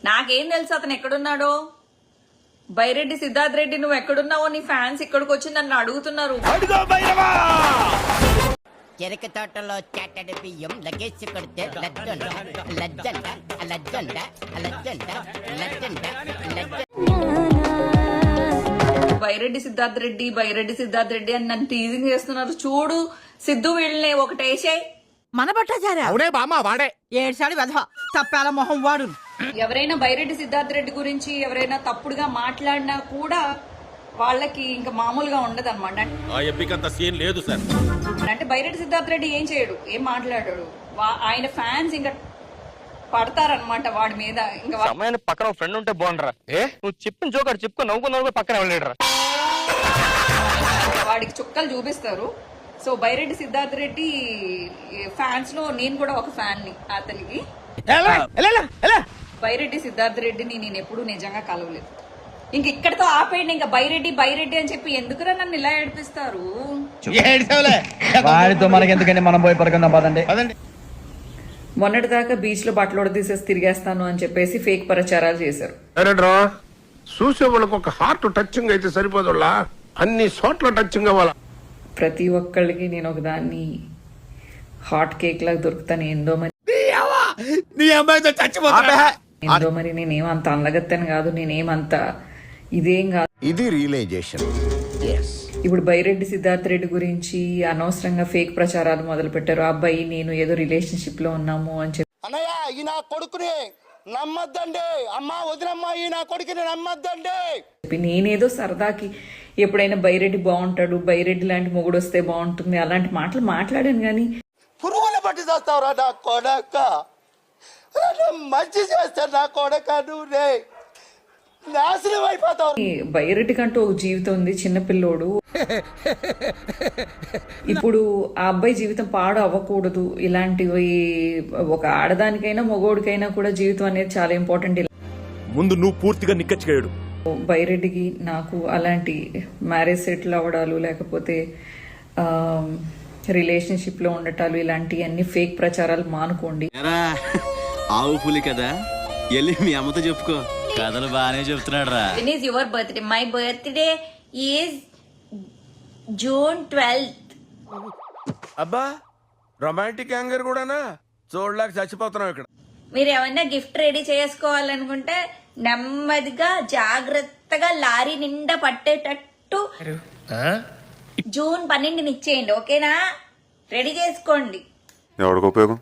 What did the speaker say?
నాకేం తెలుసు అతను ఎక్కడున్నాడో. బైరెడ్డి సిద్ధార్థ్ రెడ్డి నువ్వు ఎక్కడున్నావో నీ ఫ్యాన్స్ ఇక్కడికి వచ్చి నన్ను అడుగుతున్నారు. చెరక తోటలో చాటడి బియ్యం లగేసి కొడితే లజ్జంట లజ్జంట లజ్జంట లజ్జంట లజ్జంట లజ్జంట. బైరెడ్డి సిద్ధార్థ్ రెడ్డి అని నన్ను టీజింగ్ చేస్తున్నారు. చూడు సిద్ధు వీళ్ళని ఒకటేసే మన బట్టాచారా అవునే బామ్మ వాడే ఏడ్చాడు వెధవ తప్పాల మొహం వాడు. ఎవరైనా బైరెడ్డి సిద్ధార్థ్ రెడ్డి గురించి ఎవరైనా తప్పుడుగా మాట్లాడినా కూడా వాళ్ళకి ఇంకా మామూలుగా ఉండదు అనమాట. సీన్ లేదు సార్. అంటే బైరెడ్డి సిద్ధార్థ్ రెడ్డి ఏం చేయడు, ఏం మాట్లాడాడు. ఆయన ఫ్యాన్స్ ఇంకా పడతారనమాట వాడి మీద. ఇంకా అమ్మాయిని పక్కన ఒక ఫ్రెండ్ ఉంటే బాగుండరా. నువ్వు చెప్పిన జోకర్ చెప్పుకో నవ్వుకున్న పక్కన వెళ్ళలేడరా. వాడికి చుక్కలు చూపిస్తారు. సో బైరెడ్డి సిద్ధార్థ్ రెడ్డి ఫ్యాన్స్ లో నేను కూడా ఒక ఫ్యాన్ ని. అతనికి బైరెడ్డి సిద్ధార్థ్ రెడ్డిని నేను ఎప్పుడూ నిజంగా కలవలేదు. ఇంక ఇక్కడతో ఆపేయండి. ఇంకా బైరెడ్డి అని చెప్పి ఎందుకురా నన్ను ఇలా ఏడిపిస్తారు? వాడితో మనకెందుకండి, మనం పోయి పడుకుందాం పదండి. మొన్నటిదాకా బీచ్ లో బట్టలు తీసేసి తిరిగేస్తాను అని చెప్పేసి ఫేక్ ప్రచారాలు చేశారు. చూసే వాళ్ళకి ఒక హార్ట్ టచింగ్ అయితే సరిపోదులా, అన్ని చోట్ల టచింగ్ అవ్వాలా. ప్రతి ఒక్కళ్ళకి నేను ఒకదాన్ని హాట్ కేక్ లాగా దొరుకుతాను. ఏందో మరి నేనేమంత అందగత్తని కాదు, నేనేమంత ఇదేం కాదు. ఇది రియలైజేషన్. ఇప్పుడు బైరెడ్డి సిద్ధార్థ్ రెడ్డి గురించి అనవసరంగా ఫేక్ ప్రచారాలు మొదలు పెట్టారు. అబ్బాయి నేను ఏదో రిలేషన్షిప్ లో ఉన్నాము అని చెప్పి. అన్నయ్య ఈ నా కొడుకుని నమ్మద్దండి, అమ్మా వదినమ్మా ఈ నా కొడుకుని నమ్మద్దండి. నేనేదో సరదాకి ఎప్పుడైనా బైరెడ్డి బాగుంటాడు, బైరెడ్డి లాంటి మొగుడు వస్తే బాగుంటుంది అలాంటి మాటలు మాట్లాడాను. కానీ పురుగుల బట్టి చేస్తావురా నా కొడక, మంచి చేస్తా నా కొడక, నువ్వు నాశనం అయిపోతావు. బైరెడ్డి కంటూ ఒక జీవితం ఉంది, చిన్నపిల్లోడు. ఇప్పుడు ఆ అబ్బాయి జీవితం పాడు అవ్వకూడదు. ఇలాంటివి ఒక ఆడదానికైనా మగోడికైనా కూడా జీవితం అనేది చాలా ఇంపార్టెంట్. ముందు నువ్వు పూర్తిగా నిక్కచ్చిగాడు. బైరెడ్డికి నాకు అలాంటి మ్యారేజ్ సెటిల్ అవ్వడాలు లేకపోతే రిలేషన్షిప్ లో ఉండటాలు ఇలాంటివన్నీ ఫేక్ ప్రచారాలు మానుకోండి. ఆవు పులి కదా, వెళ్ళి మీ అమ్మతో చెప్పుకో. కథలు బాగానే చెప్తున్నాడు రా. When is your birthday? My birthday is June 12th. అబ్బా రొమాంటిక్ యాంగర్ కూడానా? చూడలేక చచ్చిపోతున్నావు ఇక్కడ. మీరు ఏమన్నా గిఫ్ట్ రెడీ చేసుకోవాలనుకుంటే నెమ్మదిగా జాగ్రత్తగా లారీ నిండా పట్టేటట్టు June 12ని ఇచ్చేయండి. ఓకేనా? రెడీ చేసుకోండి. ఎవరికి ఉపయోగం?